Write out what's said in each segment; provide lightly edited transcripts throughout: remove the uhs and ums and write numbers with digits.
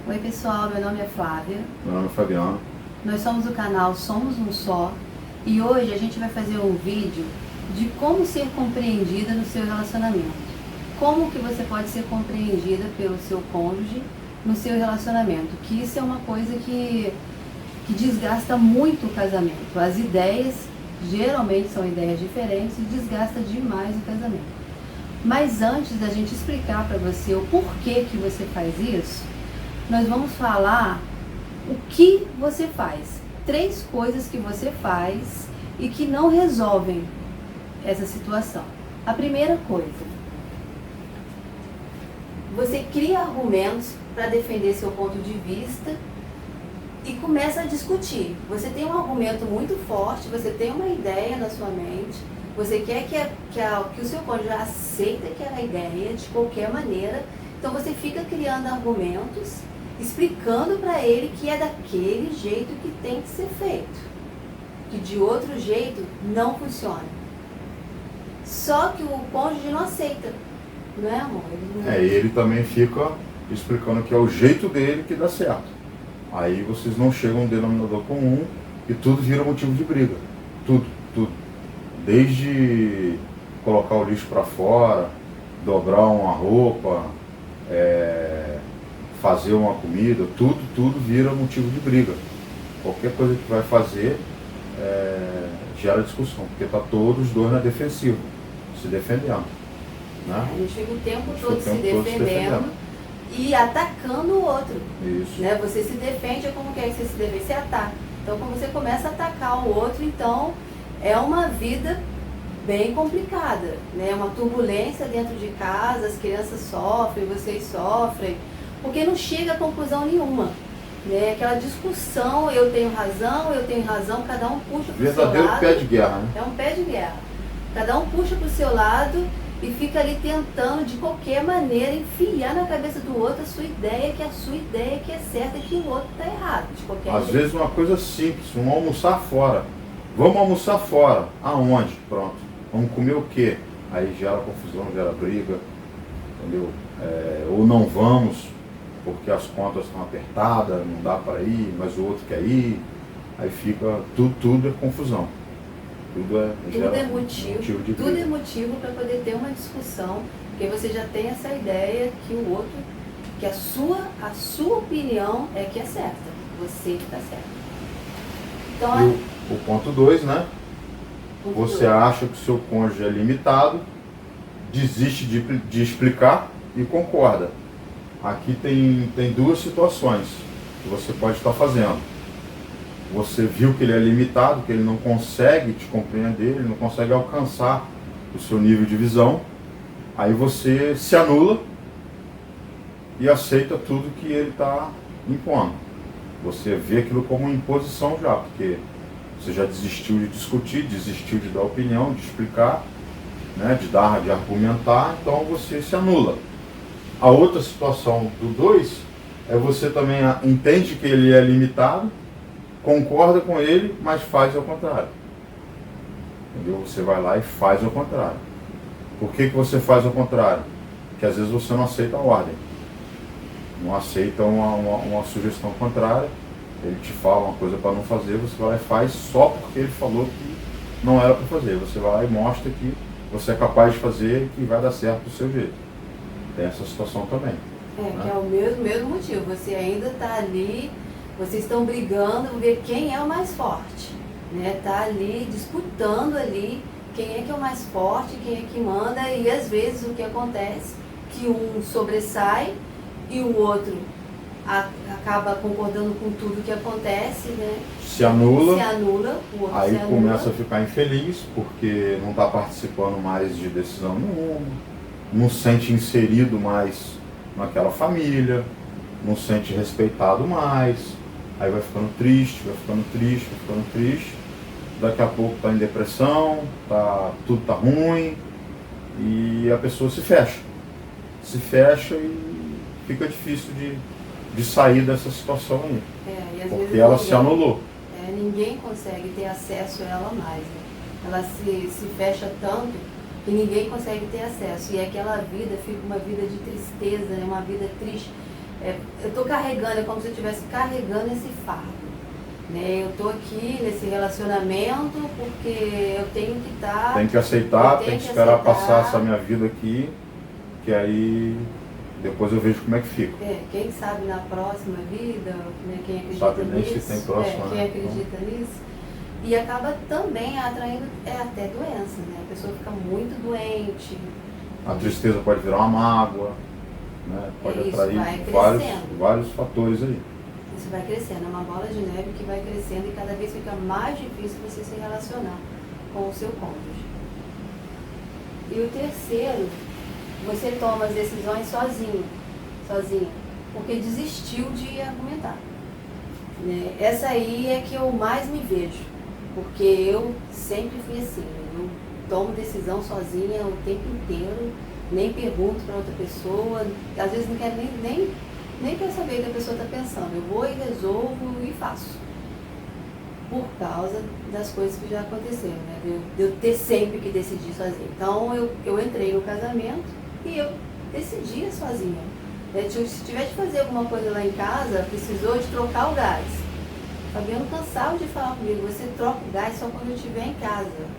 Oi pessoal, meu nome é Flávia. Meu nome é Fabiano. Nós somos do canal Somos Um Só e hoje a gente vai fazer um vídeo de como ser compreendida no seu relacionamento. Como que você pode ser compreendida pelo seu cônjuge no seu relacionamento, que isso é uma coisa que desgasta muito o casamento. As ideias geralmente são ideias diferentes e desgasta demais o casamento. Mas antes da gente explicar para você o porquê que você faz isso, nós vamos falar o que você faz. 3 coisas que você faz e que não resolvem essa situação. A primeira coisa, você cria argumentos para defender seu ponto de vista e começa a discutir. Você tem um argumento muito forte, você tem uma ideia na sua mente, você quer que o seu cônjuge aceite aquela ideia de qualquer maneira, então você fica criando argumentos, explicando para ele que é daquele jeito que tem que ser feito, que de outro jeito não funciona. Só que o cônjuge não aceita, não é, amor? Ele também fica explicando que é o jeito dele que dá certo. Aí vocês não chegam a um denominador comum e tudo vira motivo de briga. Tudo. Desde colocar o lixo para fora, dobrar uma roupa, fazer uma comida, tudo vira motivo de briga. Qualquer coisa que vai fazer gera discussão, porque está todos os dois na defensiva, se defendendo. Né? A gente fica o tempo todo se defendendo e atacando o outro. Isso. Né? Você se defende, como que é que você se defende? Você ataca. Então, quando você começa a atacar o outro, então é uma vida bem complicada, né? Uma turbulência dentro de casa, as crianças sofrem, vocês sofrem, porque não chega a conclusão nenhuma. Né? Aquela discussão, eu tenho razão, cada um puxa para o seu lado. Verdadeiro pé de guerra, né? É um pé de guerra. Cada um puxa para o seu lado e fica ali tentando de qualquer maneira enfiar na cabeça do outro a sua ideia, que a sua ideia que é certa e que o outro está errado. De qualquer Às jeito. vezes uma coisa simples, vamos almoçar fora. Vamos almoçar fora. Aonde? Pronto. Vamos comer o quê? Aí gera confusão, gera briga, entendeu? Ou não vamos, porque as contas estão apertadas, não dá para ir, mas o outro quer ir. Aí fica, tudo é confusão. Tudo é motivo de briga. Tudo é motivo para poder ter uma discussão, porque você já tem essa ideia que o outro, que a sua opinião é que é certa, você que está certo. Então, o ponto 2, né? Você acha que o seu cônjuge é limitado, desiste de explicar e concorda. Aqui tem 2 situações que você pode estar fazendo. Você viu que ele é limitado, que ele não consegue te compreender, ele não consegue alcançar o seu nível de visão. Aí você se anula e aceita tudo que ele está impondo. Você vê aquilo como uma imposição já, porque você já desistiu de discutir, desistiu de dar opinião, de explicar, né, de argumentar, então você se anula. A outra situação do 2 é você também entende que ele é limitado, concorda com ele, mas faz ao contrário. Entendeu? Você vai lá e faz ao contrário. Por que você faz ao contrário? Porque às vezes você não aceita a ordem. Não aceita uma sugestão contrária. Ele te fala uma coisa para não fazer, você vai lá e faz só porque ele falou que não era para fazer. Você vai lá e mostra que você é capaz de fazer e que vai dar certo do seu jeito. Tem essa situação também. Né? Que é o mesmo motivo. Você ainda está ali, vocês estão brigando, ver quem é o mais forte. Né? Tá ali, disputando ali quem é que é o mais forte, quem é que manda, e às vezes o que acontece, que um sobressai e o outro acaba concordando com tudo que acontece, né? Se anula, o outro aí se anula. começa a ficar infeliz, porque não está participando mais de decisão nenhuma, não se sente inserido mais naquela família, não se sente respeitado mais, aí vai ficando triste, daqui a pouco está em depressão, tudo está ruim, e a pessoa se fecha e fica difícil de sair dessa situação aí, E às porque vezes ela se anulou. Ninguém consegue ter acesso a ela mais, né? Ela se fecha tanto que ninguém consegue ter acesso, e aquela vida fica uma vida de tristeza, né? Uma vida triste. eu estou carregando, é como se eu estivesse carregando esse fardo. Né? Eu estou aqui nesse relacionamento porque eu tenho que estar... Tem que aceitar, tem que esperar passar essa minha vida aqui, que aí depois eu vejo como é que fica. Quem sabe na próxima vida, né? Quem acredita sabe nem nisso, se tem próxima, quem né? acredita nisso. E acaba também atraindo até doença, né? A pessoa fica muito doente. A tristeza pode virar uma mágoa, né? Pode atrair vários fatores aí. Isso vai crescendo, é uma bola de neve que vai crescendo e cada vez fica mais difícil você se relacionar com o seu cônjuge. E o terceiro, você toma as decisões sozinha, porque desistiu de argumentar. Né? Essa aí é que eu mais me vejo, porque eu sempre fui assim, eu tomo decisão sozinha o tempo inteiro, nem pergunto para outra pessoa, às vezes não quero nem quero saber o que a pessoa está pensando, eu vou e resolvo e faço. Por causa das coisas que já aconteceram, né? De eu ter sempre que decidir sozinha. Então eu entrei no casamento e eu decidia sozinha. Se tiver de fazer alguma coisa lá em casa, precisou de trocar o gás. Fabiano cansava de falar comigo, você troca o gás só quando eu estiver em casa.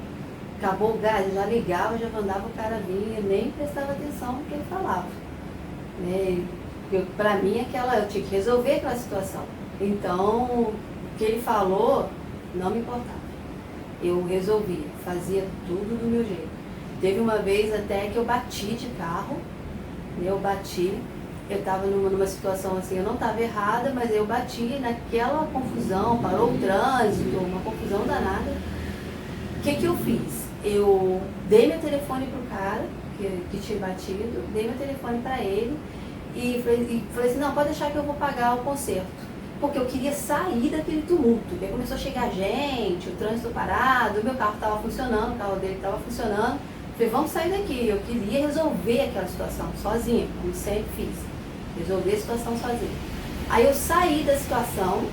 Acabou o gás, eu já ligava, já mandava o cara vir, nem prestava atenção no que ele falava. Né? Para mim, eu tinha que resolver aquela situação. Então, o que ele falou não me importava. Eu resolvia, fazia tudo do meu jeito. Teve uma vez até que eu bati de carro, eu estava numa situação assim, eu não estava errada, mas eu bati naquela confusão, parou o trânsito, uma confusão danada. O que eu fiz? Eu dei meu telefone pro cara que tinha batido, dei meu telefone para ele e falei assim, não, pode deixar que eu vou pagar o conserto. Porque eu queria sair daquele tumulto. Porque começou a chegar gente, o trânsito parado, o meu carro estava funcionando, o carro dele estava funcionando. Falei, vamos sair daqui. Eu queria resolver aquela situação sozinha, como sempre fiz. Resolver a situação sozinha. Aí eu saí da situação.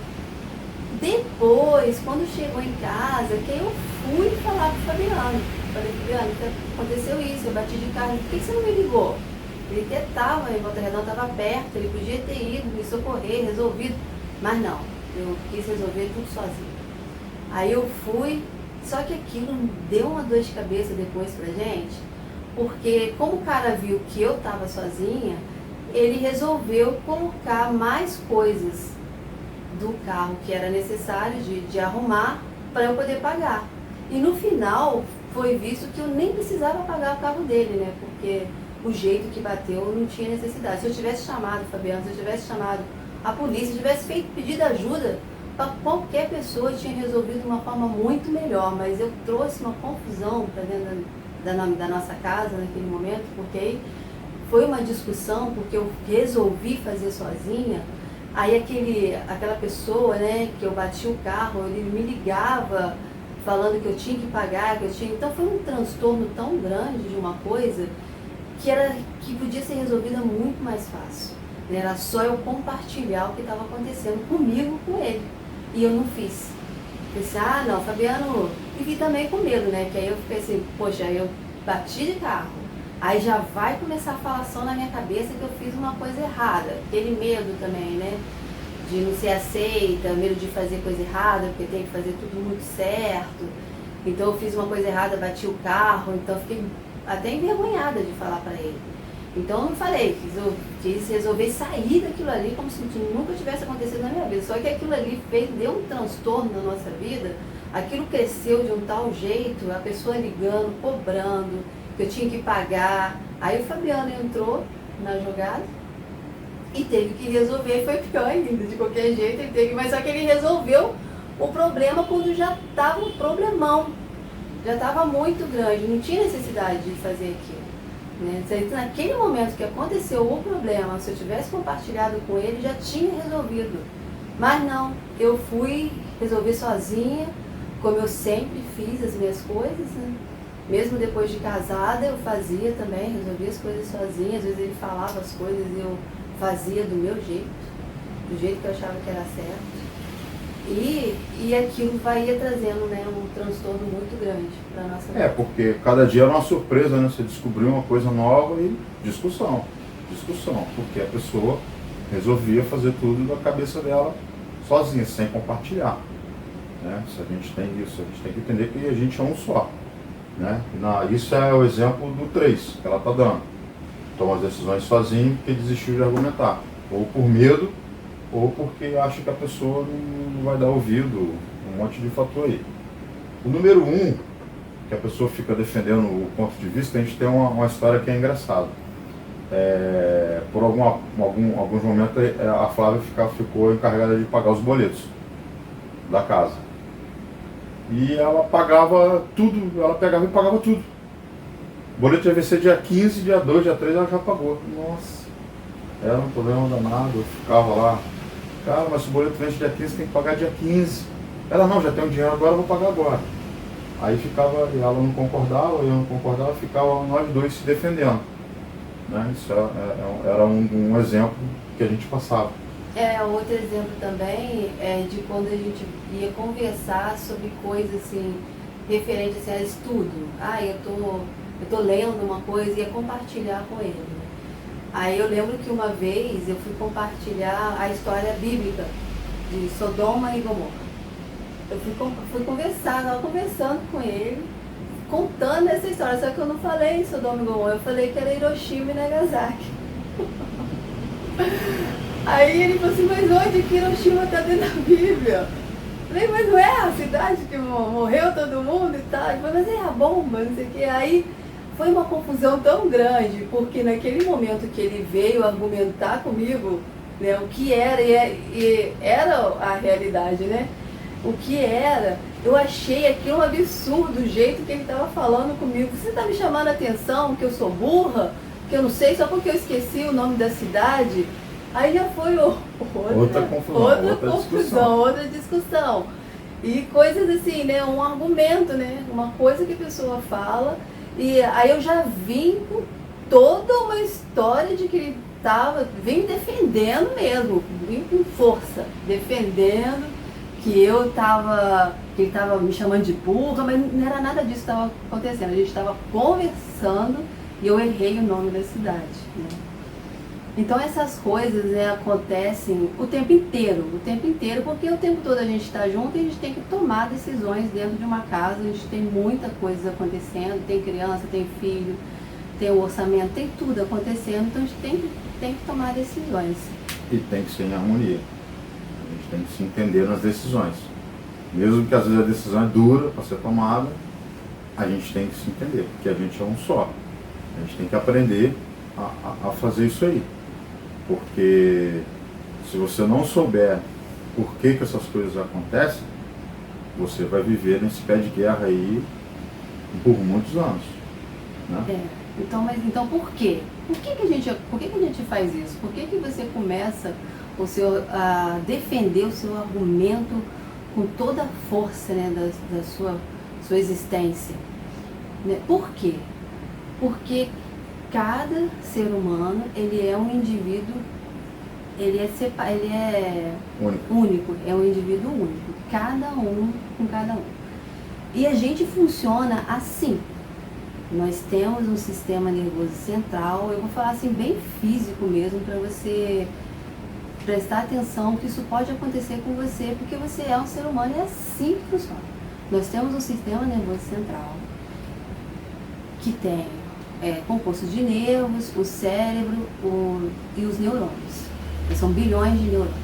Depois, quando chegou em casa, que eu fui falar pro Fabiano. Falei, Fabiano, aconteceu isso, eu bati de carro. Por que você não me ligou? Ele até estava em Volta Redonda, estava perto, ele podia ter ido me socorrer, resolvido. Mas não, eu quis resolver tudo sozinho. Aí eu fui, só que aquilo deu uma dor de cabeça depois pra gente, porque como o cara viu que eu estava sozinha, ele resolveu colocar mais coisas do carro que era necessário de arrumar para eu poder pagar. E no final foi visto que eu nem precisava pagar o carro dele, né? Porque o jeito que bateu não tinha necessidade. Se eu tivesse chamado, Fabiano, se eu tivesse chamado a polícia, se eu tivesse pedido ajuda para qualquer pessoa, tinha resolvido de uma forma muito melhor. Mas eu trouxe uma confusão para dentro da nossa casa naquele momento, porque foi uma discussão, porque eu resolvi fazer sozinha. Aí aquela pessoa, né, que eu bati o carro, ele me ligava falando que eu tinha que pagar, Então foi um transtorno tão grande de uma coisa que podia ser resolvida muito mais fácil. Era só eu compartilhar o que estava acontecendo comigo, com ele. E eu não fiz. Pensei, não, Fabiano... E vi também com medo, né? Que aí eu fiquei assim, poxa, eu bati de carro. Aí já vai começar a falação na minha cabeça que eu fiz uma coisa errada. Aquele medo também, né? De não ser aceita, medo de fazer coisa errada, porque tem que fazer tudo muito certo. Então eu fiz uma coisa errada, bati o carro, então fiquei até envergonhada de falar para ele. Então eu não falei, quis resolver sair daquilo ali como se nunca tivesse acontecido na minha vida. Só que aquilo ali deu um transtorno na nossa vida, aquilo cresceu de um tal jeito, a pessoa ligando, cobrando, que eu tinha que pagar. Aí o Fabiano entrou na jogada e teve que resolver, foi pior ainda, de qualquer jeito mas só que ele resolveu o problema quando já estava um problemão, já estava muito grande, não tinha necessidade de fazer aquilo. Né? Naquele momento que aconteceu o problema, se eu tivesse compartilhado com ele, já tinha resolvido. Mas não, eu fui resolver sozinha, como eu sempre fiz as minhas coisas, né? Mesmo depois de casada, eu fazia também, resolvia as coisas sozinha. Às vezes ele falava as coisas e eu fazia do meu jeito, do jeito que eu achava que era certo. E aquilo ia trazendo, né, um transtorno muito grande para a nossa vida. Porque cada dia era uma surpresa, né? Você descobriu uma coisa nova e discussão. Porque a pessoa resolvia fazer tudo da cabeça dela sozinha, sem compartilhar. Né? Se a gente tem isso, a gente tem que entender que a gente é um só. Né? Isso é o exemplo do 3 que ela está dando. Toma as decisões sozinho porque desistiu de argumentar. Ou por medo, ou porque acha que a pessoa não vai dar ouvido, um monte de fator aí. O número 1, que a pessoa fica defendendo o ponto de vista, a gente tem uma história que é engraçada. Por alguns momentos a Flávia ficou encarregada de pagar os boletos da casa. E ela pagava tudo, ela pegava e pagava tudo. O boleto ia vencer dia 15, dia 2, dia 3 ela já pagou. Nossa, era um problema danado, eu ficava lá. Cara, mas se o boleto vence dia 15, tem que pagar dia 15. Ela, não, já tem um dinheiro agora, eu vou pagar agora. Aí ficava, ela não concordava, eu não concordava, ficava nós dois se defendendo. Né? Isso era um exemplo que a gente passava. Outro exemplo também é de quando a gente ia conversar sobre coisas assim, referente assim, a estudo. Eu tô lendo uma coisa e ia compartilhar com ele. Aí eu lembro que uma vez eu fui compartilhar a história bíblica de Sodoma e Gomorra. Eu fui conversar, estava conversando com ele, contando essa história, só que eu não falei Sodoma e Gomorra, eu falei que era Hiroshima e Nagasaki. Aí ele falou assim, mas onde que Hiroshima está dentro da Bíblia? Eu falei, mas não é a cidade que morreu todo mundo e tal? Ele falou, mas é a bomba, não sei o que. Aí foi uma confusão tão grande, porque naquele momento que ele veio argumentar comigo, né, o que era, e era a realidade, né? O que era, eu achei aquilo um absurdo, o jeito que ele estava falando comigo. Você está me chamando a atenção que eu sou burra, que eu não sei, só porque eu esqueci o nome da cidade? Aí já foi outra confusão, outra discussão. E coisas assim, né? Um argumento, né? Uma coisa que a pessoa fala. E aí eu já vim com toda uma história de que ele vim defendendo mesmo, vim com força, defendendo que ele estava me chamando de burra, mas não era nada disso que estava acontecendo. A gente estava conversando e eu errei o nome da cidade. Né? Então essas coisas, né, acontecem o tempo inteiro, porque o tempo todo a gente está junto e a gente tem que tomar decisões dentro de uma casa, a gente tem muita coisa acontecendo, tem criança, tem filho, tem o orçamento, tem tudo acontecendo, então a gente tem que tomar decisões. E tem que ser em harmonia. A gente tem que se entender nas decisões. Mesmo que às vezes a decisão é dura para ser tomada, a gente tem que se entender, porque a gente é um só. A gente tem que aprender a fazer isso aí. Porque se você não souber por que essas coisas acontecem, você vai viver nesse pé de guerra aí por muitos anos. Né? Então por quê? Por que a gente faz isso? Por que você começa a defender o seu argumento com toda a força, né, da sua existência? Né? Por quê? Porque cada ser humano, ele é um indivíduo, ele é único, é um indivíduo único, cada um com cada um. E a gente funciona assim. Nós temos um sistema nervoso central, eu vou falar assim, bem físico mesmo, para você prestar atenção que isso pode acontecer com você, porque você é um ser humano e é assim que funciona. Nós temos um sistema nervoso central que tem composto de nervos, o cérebro e os neurônios. São bilhões de neurônios.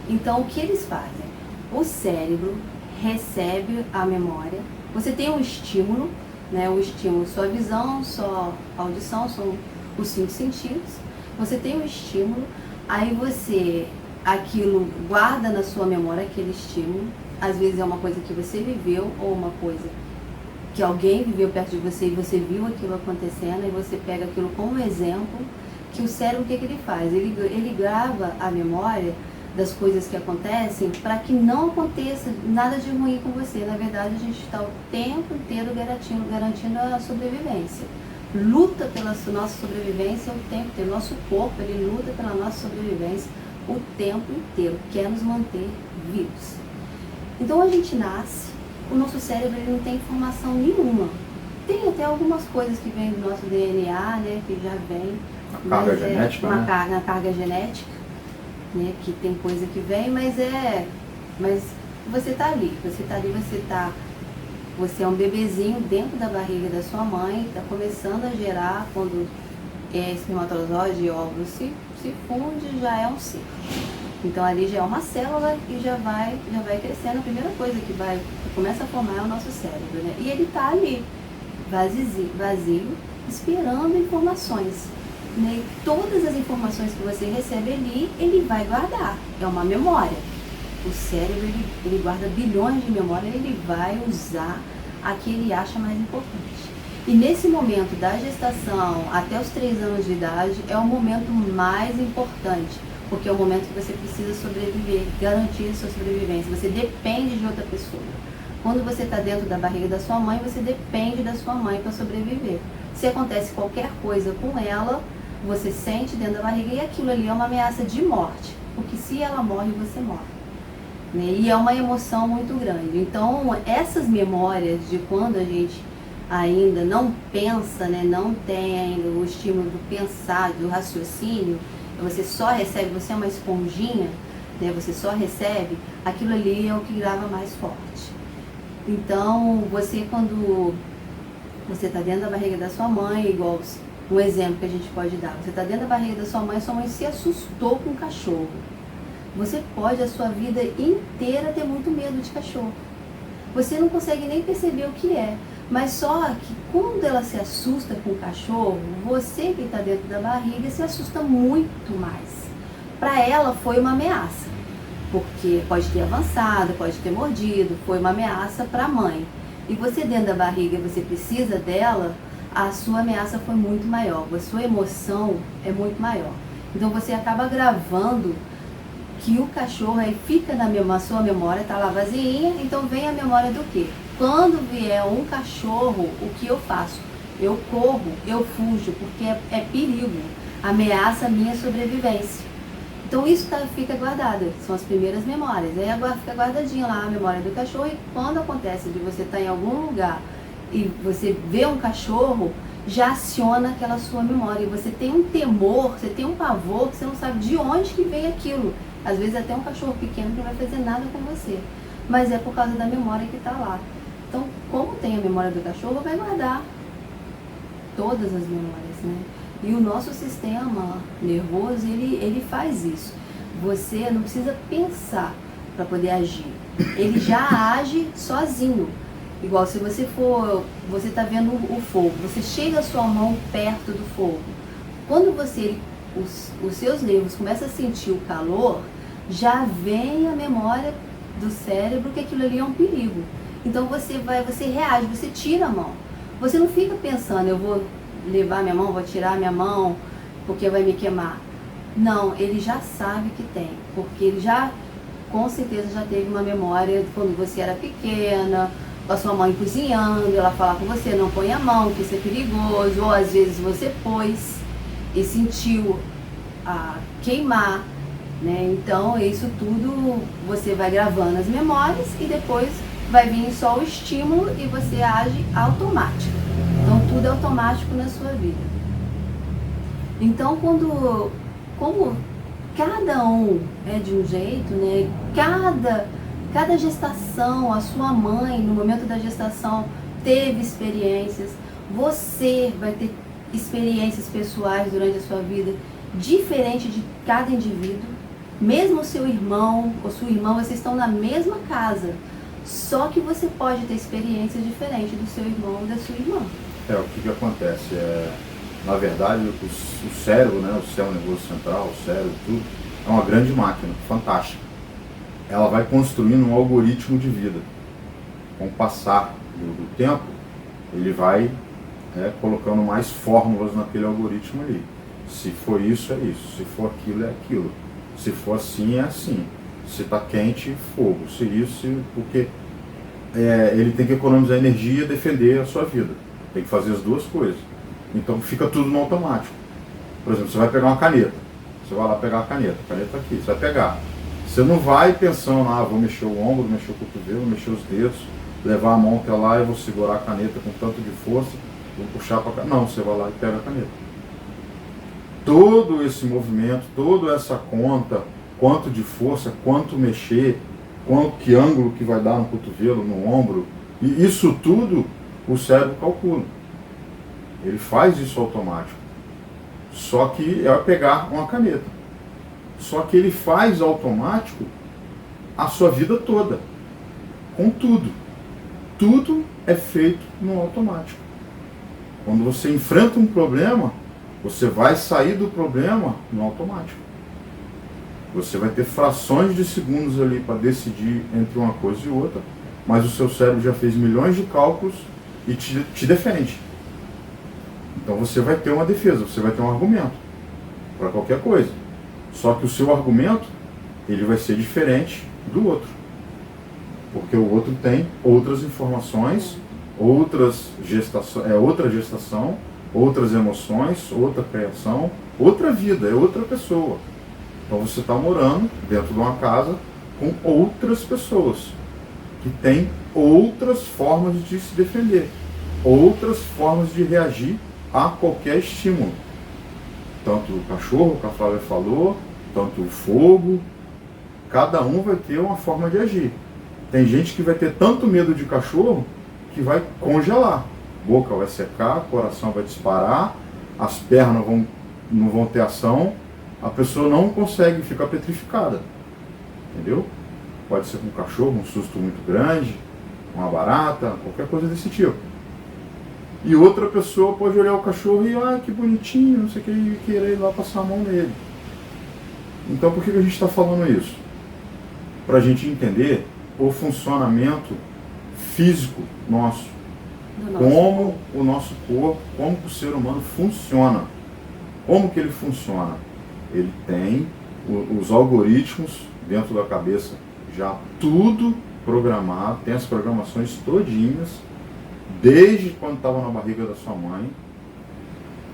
Então, o que eles fazem? O cérebro recebe a memória. Você tem um estímulo, né? O estímulo, sua visão, sua audição, são os 5 sentidos. Você tem um estímulo, aí você, aquilo guarda na sua memória aquele estímulo. Às vezes é uma coisa que você viveu ou uma coisa que alguém viveu perto de você e você viu aquilo acontecendo, e você pega aquilo como exemplo, que o cérebro, o que ele faz? Ele grava a memória das coisas que acontecem para que não aconteça nada de ruim com você. Na verdade, a gente está o tempo inteiro garantindo a sobrevivência. Luta pela nossa sobrevivência o tempo inteiro. Nosso corpo, ele luta pela nossa sobrevivência o tempo inteiro, quer nos manter vivos. Então a gente nasce, o nosso cérebro ele não tem informação nenhuma. Tem até algumas coisas que vêm do nosso DNA, né, que já vem. A carga genética, uma né? carga genética, né, que tem coisa que vem, mas você está ali, você é um bebezinho dentro da barriga da sua mãe, está começando a gerar, quando espermatozoide e óvulo se funde, já é um ser. Então ali já é uma célula e já vai crescendo. A primeira coisa que começa a formar é o nosso cérebro, né? E ele está ali, vazio, esperando informações. Né? E todas as informações que você recebe ali, ele vai guardar. É uma memória. O cérebro, ele guarda bilhões de memórias, ele vai usar a que ele acha mais importante. E nesse momento da gestação, até os 3 anos de idade, é o momento mais importante, porque é o momento que você precisa sobreviver, garantir a sua sobrevivência. Você depende de outra pessoa. Quando você está dentro da barriga da sua mãe, você depende da sua mãe para sobreviver. Se acontece qualquer coisa com ela, você sente dentro da barriga e aquilo ali é uma ameaça de morte, porque se ela morre, você morre. Né? E é uma emoção muito grande. Então, essas memórias de quando a gente ainda não pensa, né, não tem ainda o estímulo do pensar, do raciocínio, você só recebe, você é uma esponjinha, né, você só recebe, aquilo ali é o que grava mais forte. Então, quando você está dentro da barriga da sua mãe, igual um exemplo que a gente pode dar, você está dentro da barriga da sua mãe se assustou com um cachorro. Você pode a sua vida inteira ter muito medo de cachorro. Você não consegue nem perceber o que é. Mas só que quando ela se assusta com o cachorro, você que está dentro da barriga se assusta muito mais. Para ela foi uma ameaça, porque pode ter avançado, pode ter mordido, foi uma ameaça para a mãe. E você dentro da barriga, você precisa dela, a sua ameaça foi muito maior, a sua emoção é muito maior. Então você acaba gravando que o cachorro aí fica na sua memória, tá lá vazinha, então vem a memória do quê? Quando vier um cachorro, o que eu faço? Eu corro, eu fujo, porque é perigo, ameaça a minha sobrevivência. Então isso fica guardado, são as primeiras memórias. Aí agora fica guardadinha lá a memória do cachorro, e quando acontece de você estar em algum lugar e você vê um cachorro, já aciona aquela sua memória. E você tem um temor, você tem um pavor, que você não sabe de onde que vem aquilo. Às vezes até um cachorro pequeno que não vai fazer nada com você, mas é por causa da memória que está lá. Então, como tem a memória do cachorro, vai guardar todas as memórias, né? E o nosso sistema nervoso, ele faz isso. Você não precisa pensar para poder agir. Ele já age sozinho. Igual se você está vendo o fogo, você chega a sua mão perto do fogo. Quando os seus nervos começam a sentir o calor, já vem a memória do cérebro que aquilo ali é um perigo. Então você reage, você tira a mão. Você não fica pensando, eu vou levar minha mão, vou tirar minha mão, porque vai me queimar. Não, ele já sabe que tem, porque ele já, com certeza, já teve uma memória de quando você era pequena, com a sua mãe cozinhando, ela falar com você, não põe a mão, que isso é perigoso, ou às vezes você pôs e sentiu a queimar, né? Então isso tudo você vai gravando as memórias e depois vai vir só o estímulo e você age automático. Então tudo é automático na sua vida. Então como cada um é de um jeito, né? Cada gestação, a sua mãe no momento da gestação teve experiências, você vai ter experiências pessoais durante a sua vida diferente de cada indivíduo. Mesmo o seu irmão ou sua irmã, vocês estão na mesma casa, só que você pode ter experiências diferentes do seu irmão ou da sua irmã. O que acontece? Na verdade, o cérebro, né, o sistema nervoso central, o cérebro, tudo, é uma grande máquina, fantástica. Ela vai construindo um algoritmo de vida. Com o passar do tempo, ele vai colocando mais fórmulas naquele algoritmo ali. Se for isso, é isso. Se for aquilo, é aquilo. Se for assim, é assim. Se está quente, fogo. Se isso, porque ele tem que economizar energia e defender a sua vida. Tem que fazer as duas coisas. Então fica tudo no automático. Por exemplo, você vai pegar uma caneta. Você vai lá pegar a caneta está aqui, você vai pegar. Você não vai pensando, vou mexer o ombro, vou mexer o cotovelo, vou mexer os dedos. levar a mão até lá e vou segurar a caneta com tanto de força, vou puxar para cá. Não, você vai lá e pega a caneta. Todo esse movimento, toda essa conta, quanto de força, quanto mexer, que ângulo que vai dar no cotovelo, no ombro, e isso tudo o cérebro calcula. Ele faz isso automático. Só que é pegar uma caneta. Só que ele faz automático a sua vida toda. Com tudo. Tudo é feito no automático. Quando você enfrenta um problema, você vai sair do problema no automático. Você vai ter frações de segundos ali para decidir entre uma coisa e outra, mas o seu cérebro já fez milhões de cálculos e te defende. Então você vai ter uma defesa, você vai ter um argumento para qualquer coisa. Só que o seu argumento, ele vai ser diferente do outro. Porque o outro tem outras informações, outra gestação, outras emoções, outra criação, outra vida, é outra pessoa. Então você está morando dentro de uma casa com outras pessoas que têm outras formas de se defender, outras formas de reagir a qualquer estímulo. Tanto o cachorro, que a Flávia falou, tanto o fogo, cada um vai ter uma forma de agir. Tem gente que vai ter tanto medo de cachorro que vai congelar. A boca vai secar, o coração vai disparar, as pernas não vão ter ação, a pessoa não consegue ficar petrificada. Entendeu? Pode ser com um cachorro, um susto muito grande, uma barata, qualquer coisa desse tipo. E outra pessoa pode olhar o cachorro e, que bonitinho, não sei o que, e querer ir lá passar a mão nele. Então por que a gente está falando isso? Para a gente entender o funcionamento físico nosso. Como o nosso corpo, como o ser humano funciona. Como que ele funciona? Ele tem os algoritmos dentro da cabeça já tudo programado, tem as programações todinhas, desde quando estava na barriga da sua mãe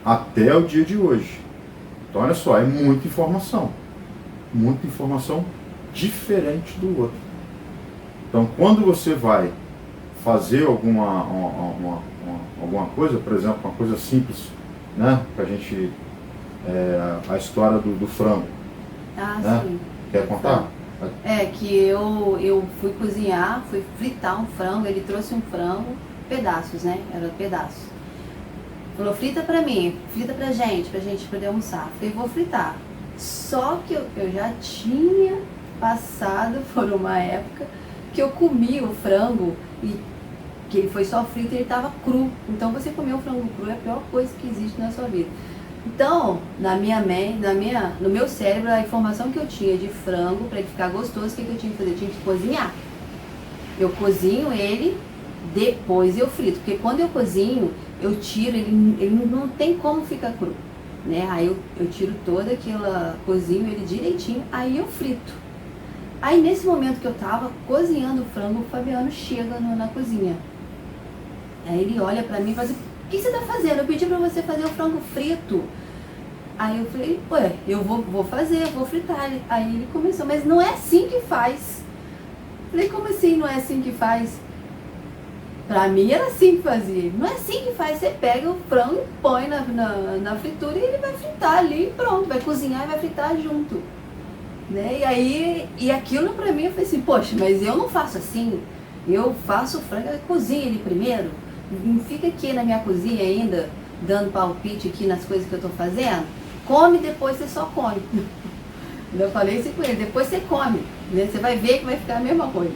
até o dia de hoje. Então olha só, é muita informação diferente do outro. Então quando você vai fazer alguma coisa, por exemplo, uma coisa simples, né, pra gente, a história do frango. Né? Sim. Quer contar? É que eu fui cozinhar, fui fritar um frango, ele trouxe um frango, pedaços, né? Era pedaço. Falou, frita pra mim, frita pra gente poder almoçar. Falei, vou fritar. Só que eu já tinha passado por uma época que eu comi o frango e que ele foi só frito e ele estava cru. Então você comer um frango cru é a pior coisa que existe na sua vida. Então, no meu cérebro, a informação que eu tinha de frango, para ele ficar gostoso, o que eu tinha que fazer? Eu tinha que cozinhar. Eu cozinho ele, depois eu frito. Porque quando eu cozinho, eu tiro, ele não tem como ficar cru. Né? Aí eu tiro toda aquela, cozinho ele direitinho, aí eu frito. Aí nesse momento que eu tava cozinhando o frango, o Fabiano chega na cozinha. Aí ele olha pra mim e fala assim, o que você tá fazendo? Eu pedi pra você fazer o frango frito. Aí eu falei, ué, eu vou fazer, vou fritar. Aí ele começou, mas não é assim que faz. Falei, como assim não é assim que faz? Pra mim era assim que fazia. Não é assim que faz, você pega o frango e põe na fritura e ele vai fritar ali e pronto, vai cozinhar e vai fritar junto. Né? E aí, aquilo pra mim eu falei assim, poxa, mas eu não faço assim. Eu faço o frango, eu cozinho ele primeiro. Não fica aqui na minha cozinha ainda, dando palpite aqui nas coisas que eu tô fazendo. Come, depois você só come. Eu falei isso com ele, depois você come, né? Você vai ver que vai ficar a mesma coisa.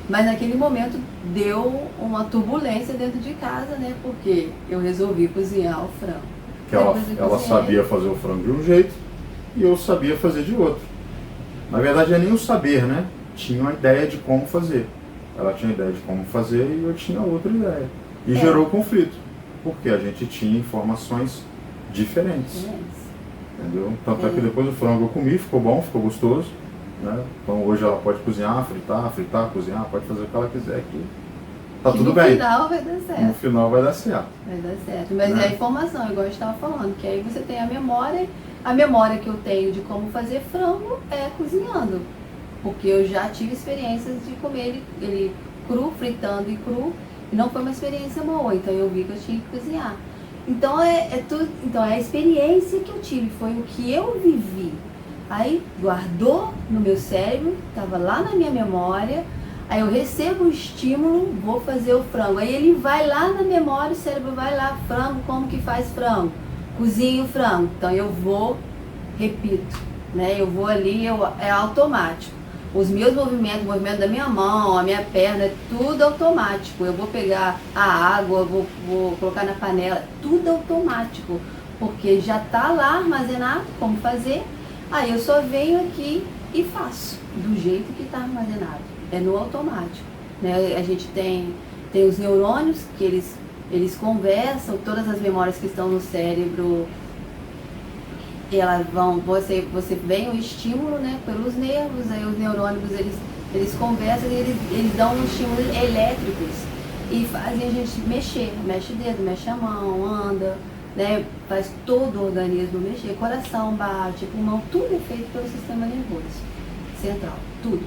Mas naquele momento deu uma turbulência dentro de casa, né? Porque eu resolvi cozinhar o frango. Que ela sabia fazer o frango de um jeito e eu sabia fazer de outro. Na verdade é nem o saber, né? Tinha uma ideia de como fazer. Ela tinha ideia de como fazer e eu tinha outra ideia. E gerou conflito, porque a gente tinha informações diferentes. Entendeu? Tanto é que depois o frango eu comi, ficou bom, ficou gostoso. Né? Então hoje ela pode cozinhar, fritar, cozinhar, pode fazer o que ela quiser aqui. Tá tudo bem. No final vai dar certo. No final vai dar certo. Vai dar certo. Mas é a informação, igual eu estava falando, que aí você tem a memória que eu tenho de como fazer frango é cozinhando. Porque eu já tive experiências de comer ele cru, fritando e cru, e não foi uma experiência boa, então eu vi que eu tinha que cozinhar. Então então é a experiência que eu tive, foi o que eu vivi. Aí guardou no meu cérebro, estava lá na minha memória, aí eu recebo o estímulo, vou fazer o frango. Aí ele vai lá na memória, o cérebro vai lá, frango, como que faz frango? Cozinho o frango. Então eu vou, repito, né? Eu vou ali, é automático. Os meus movimentos, o movimento da minha mão, a minha perna, é tudo automático. Eu vou pegar a água, vou colocar na panela, tudo automático. Porque já está lá armazenado como fazer, aí eu só venho aqui e faço do jeito que está armazenado. É no automático. Né? A gente tem os neurônios que eles conversam, todas as memórias que estão no cérebro, elas vão, você vem o estímulo, né, pelos nervos, aí os neurônios eles conversam e eles dão um estímulo elétricos e fazem a gente mexer, mexe o dedo, mexe a mão, anda, né, faz todo o organismo mexer, coração bate, pulmão, tudo é feito pelo sistema nervoso central, tudo.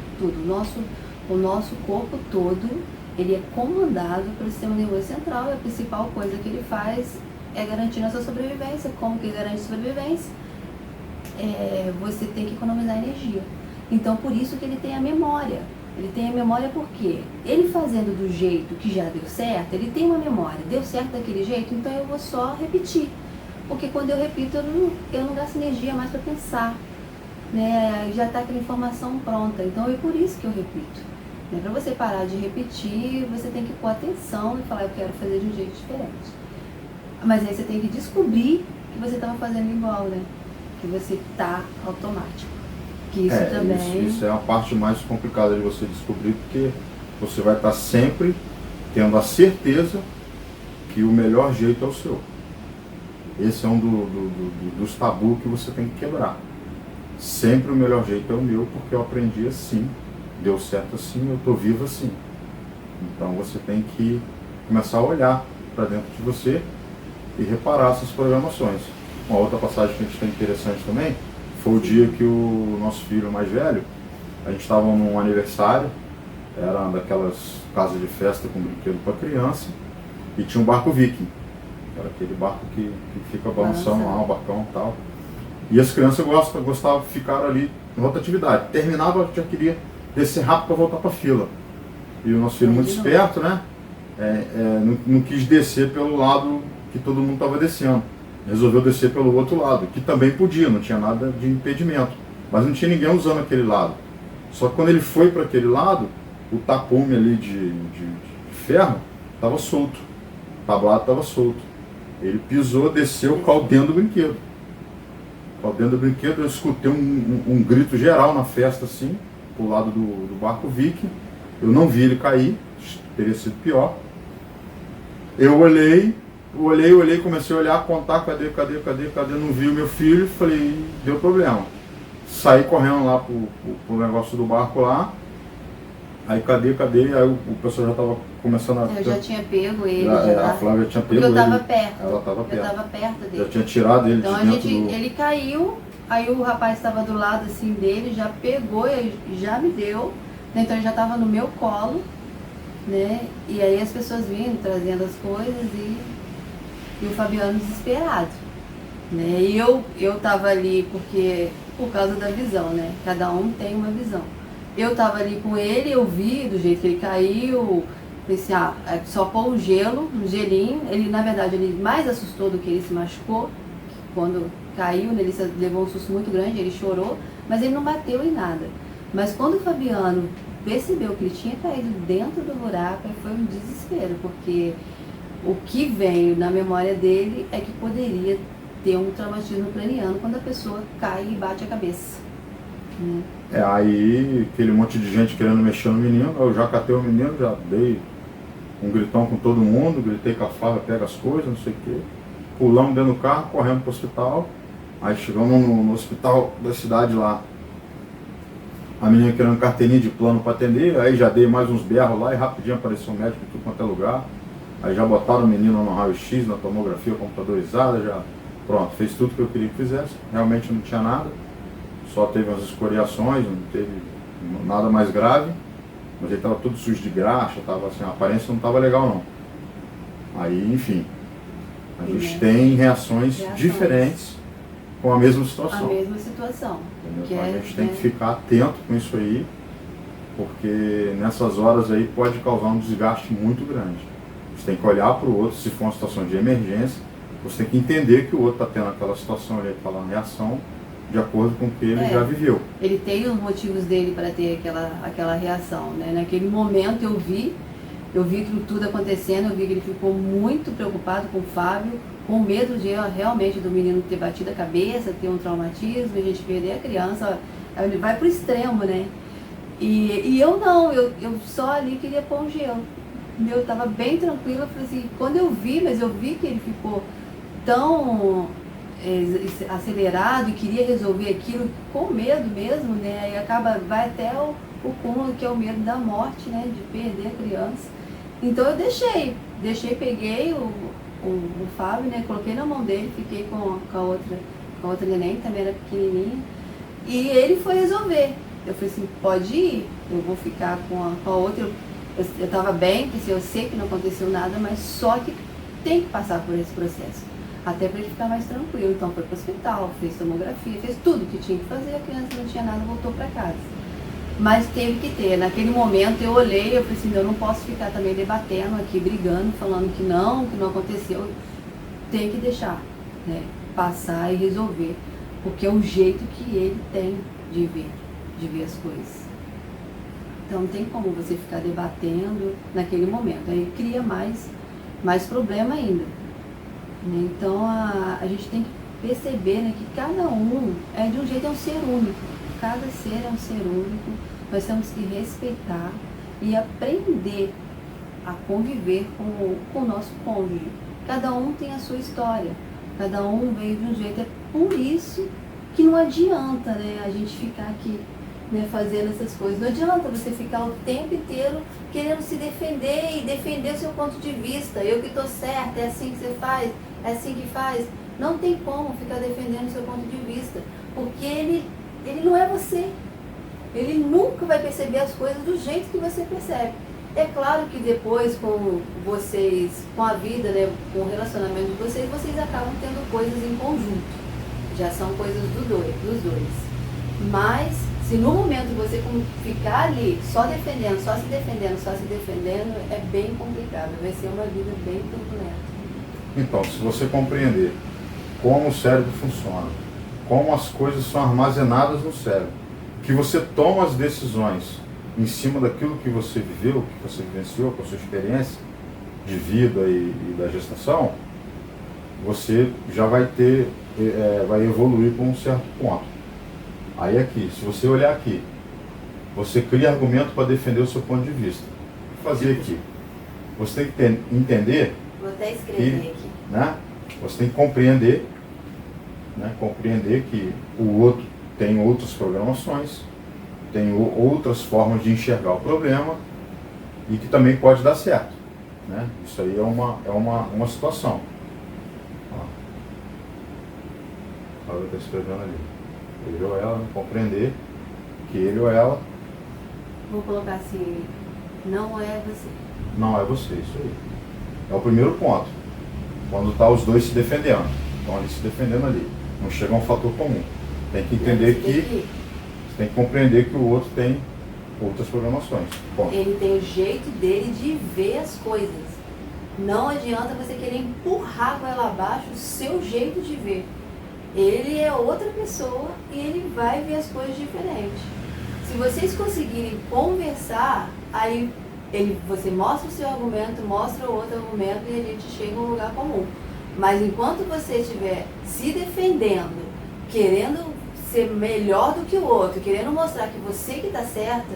O nosso corpo todo, ele é comandado pelo sistema nervoso central, e a principal coisa que ele faz é garantir a sua sobrevivência. Como que garante a sobrevivência? Você tem que economizar energia. Então, por isso que ele tem a memória. Ele tem a memória porque ele fazendo do jeito que já deu certo, ele tem uma memória. Deu certo daquele jeito, então eu vou só repetir. Porque quando eu repito, eu não gasto energia mais para pensar. Né? Já está aquela informação pronta. Então, é por isso que eu repito. Né? Para você parar de repetir, você tem que pôr atenção e falar, eu quero fazer de um jeito diferente. Mas aí você tem que descobrir que você estava fazendo igual, né? Que você tá automático. Que isso também... Isso é a parte mais complicada de você descobrir, porque você vai estar sempre tendo a certeza que o melhor jeito é o seu. Esse é um dos tabus que você tem que quebrar. Sempre o melhor jeito é o meu, porque eu aprendi assim, deu certo assim, eu estou vivo assim. Então você tem que começar a olhar para dentro de você e reparar essas programações. Uma outra passagem que a gente tem interessante também foi o dia que o nosso filho mais velho, a gente estava num aniversário, era uma daquelas casas de festa com brinquedo para criança, e tinha um barco viking, era aquele barco que fica balançando lá, um barcão e tal. E as crianças gostavam de ficar ali em rotatividade. Terminava, já queria descer rápido para voltar para a fila. E o nosso filho, muito esperto, né? Não quis descer pelo lado que todo mundo estava descendo. Resolveu descer pelo outro lado, que também podia, não tinha nada de impedimento. Mas não tinha ninguém usando aquele lado. Só que quando ele foi para aquele lado, o tapume ali de ferro estava solto. O tablado estava solto. Ele pisou, desceu, caiu dentro do brinquedo. Caiu dentro do brinquedo, eu escutei um grito geral na festa, assim, pro lado do barco viking. Eu não vi ele cair, teria sido pior. Eu olhei, comecei a olhar, contar, cadê, não vi o meu filho, falei, deu problema. Saí correndo lá pro negócio do barco lá, aí cadê, aí o pessoal já estava começando a... Eu já tinha pego ele, a Flávia tinha pego ele. Porque eu estava perto. Ela estava perto. Eu estava perto dele. Já tinha tirado ele então de dentro ele caiu, aí o rapaz estava do lado assim dele, já pegou e já me deu, né? Então ele já estava no meu colo, né? E aí as pessoas vindo, trazendo as coisas e o Fabiano desesperado, né? E eu tava ali por causa da visão, né? Cada um tem uma visão. Eu tava ali com ele, eu vi do jeito que ele caiu, pensei, é só pôr um gelinho. Ele, na verdade, ele mais assustou do que ele se machucou. Quando caiu, né, ele levou um susto muito grande, ele chorou, mas ele não bateu em nada. Mas quando o Fabiano percebeu que ele tinha caído dentro do buraco, foi um desespero, porque o que veio na memória dele é que poderia ter um traumatismo craniano quando a pessoa cai e bate a cabeça. Né? Aí aquele monte de gente querendo mexer no menino, eu já catei o menino, já dei um gritão com todo mundo, gritei com a Flávia, pega as coisas, não sei o quê. Pulamos dentro do carro, correndo pro hospital. Aí chegamos no hospital da cidade lá. A menina querendo carteirinha de plano para atender, aí já dei mais uns berros lá e rapidinho apareceu um médico em tudo quanto é lugar. Aí já botaram o menino no raio-x, na tomografia computadorizada, já pronto, fez tudo que eu queria que fizesse. Realmente não tinha nada, só teve umas escoriações, não teve nada mais grave. mas ele estava todo sujo de graxa, tava, assim, a aparência não estava legal não. Aí, enfim, a gente tem reações diferentes com a mesma situação. A mesma situação. Então a gente tem que ficar atento com isso aí, porque nessas horas aí pode causar um desgaste muito grande. Você tem que olhar para o outro, se for uma situação de emergência, você tem que entender que o outro está tendo aquela situação ali, aquela reação, de acordo com o que ele já viveu. Ele tem os motivos dele para ter aquela reação, né? Naquele momento eu vi tudo acontecendo, eu vi que ele ficou muito preocupado com o Fábio, com medo de realmente do menino ter batido a cabeça, ter um traumatismo, a gente perder a criança, ele vai pro extremo, né? E eu não, eu só ali queria pôr um gelo. Eu tava bem tranquila, eu falei assim, quando eu vi que ele ficou tão acelerado e queria resolver aquilo com medo mesmo, né? E vai até o cúmulo, que é o medo da morte, né? De perder a criança. Então eu peguei o Fábio, né? Coloquei na mão dele, fiquei com a outra neném, também era pequenininha, e ele foi resolver. Eu falei assim, pode ir, eu vou ficar com a outra. Eu estava bem, porque eu sei que não aconteceu nada, mas só que tem que passar por esse processo, até para ele ficar mais tranquilo. Então foi para o hospital, fez tomografia, fez tudo que tinha que fazer, a criança não tinha nada, voltou para casa. Mas teve que ter. Naquele momento eu olhei, eu falei assim, eu não posso ficar também debatendo aqui, brigando, falando que não aconteceu. Tem que deixar, né, passar e resolver, porque é o jeito que ele tem de ver as coisas. Então não tem como você ficar debatendo naquele momento, aí cria mais problema ainda. Então a gente tem que perceber, né, que cada um é de um jeito, é um ser único. Cada ser é um ser único, nós temos que respeitar e aprender a conviver com o nosso cônjuge. Cada um tem a sua história, cada um veio de um jeito. É por isso que não adianta, né, a gente ficar aqui, né, fazendo essas coisas. Não adianta você ficar o tempo inteiro querendo se defender e defender o seu ponto de vista. Eu que estou certa, é assim que você faz, é assim que faz. Não tem como ficar defendendo o seu ponto de vista, porque ele não é você. Ele nunca vai perceber as coisas do jeito que você percebe. É claro que depois, com vocês, com a vida, né, com o relacionamento de vocês acabam tendo coisas em conjunto. Já são coisas dos dois. Mas, se no momento você ficar ali só se defendendo, é bem complicado. Vai ser uma vida bem turbulenta. Então, se você compreender como o cérebro funciona, como as coisas são armazenadas no cérebro, que você toma as decisões em cima daquilo que você viveu, que você vivenciou, com a sua experiência de vida e da gestação, você já vai vai evoluir para um certo ponto. Aí aqui, se você olhar aqui, você cria argumento para defender o seu ponto de vista. Vou fazer aqui. Você tem que entender. Vou até escrever aqui. Né, você tem que compreender, né, compreender que o outro tem outras programações, tem outras formas de enxergar o problema e que também pode dar certo. Né? Isso aí é uma situação. A Fábio está escrevendo ali. Ele ou ela, compreender que ele ou ela... Vou colocar assim, não é você. Não é você, isso aí. É o primeiro ponto. Quando está os dois se defendendo. Estão ali se defendendo ali. Não chega a um fator comum. Tem que entender você tem que compreender que o outro tem outras programações. Bom. Ele tem o jeito dele de ver as coisas. Não adianta você querer empurrar com ela abaixo o seu jeito de ver. Ele é outra pessoa e ele vai ver as coisas diferentes. Se vocês conseguirem conversar, aí você mostra o seu argumento, mostra o outro argumento e a gente chega a um lugar comum. Mas enquanto você estiver se defendendo, querendo ser melhor do que o outro, querendo mostrar que você que está certa,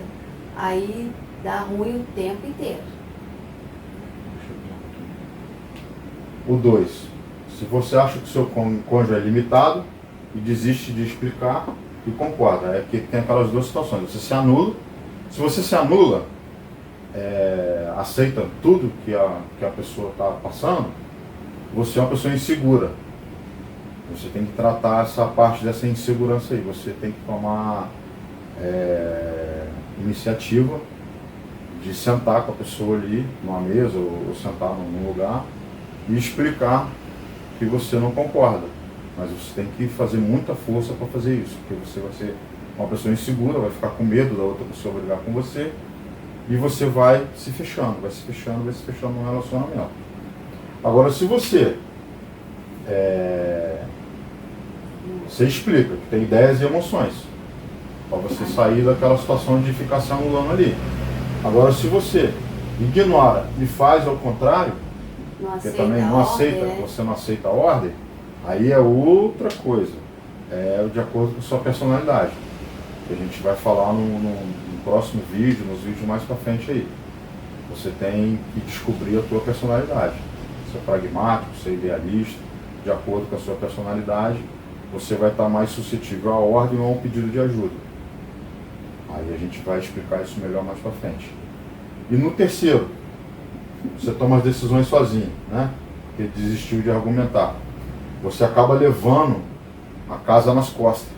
aí dá ruim o tempo inteiro. O 2. Se você acha que o seu cônjuge é limitado e desiste de explicar e concorda, é que tem aquelas duas situações. Você se anula. Se você se anula, aceita tudo que a pessoa está passando, você é uma pessoa insegura. Você tem que tratar essa parte dessa insegurança aí. Você tem que tomar iniciativa de sentar com a pessoa ali numa mesa ou sentar num lugar e explicar que você não concorda. Mas você tem que fazer muita força para fazer isso, porque você vai ser uma pessoa insegura, vai ficar com medo da outra pessoa brigar com você e você vai se fechando no relacionamento. Agora, se você explica que tem ideias e emoções, para você sair daquela situação de ficar se anulando ali. Agora, se você ignora e faz ao contrário, porque também não aceita, você não aceita a ordem, aí é outra coisa. É de acordo com a sua personalidade. Que a gente vai falar no próximo vídeo, nos vídeos mais para frente aí. Você tem que descobrir a tua personalidade. Ser pragmático, ser idealista, de acordo com a sua personalidade, você vai estar mais suscetível à ordem ou a um pedido de ajuda. Aí a gente vai explicar isso melhor mais para frente. E no terceiro, você toma as decisões sozinho, né? Porque desistiu de argumentar. Você acaba levando a casa nas costas.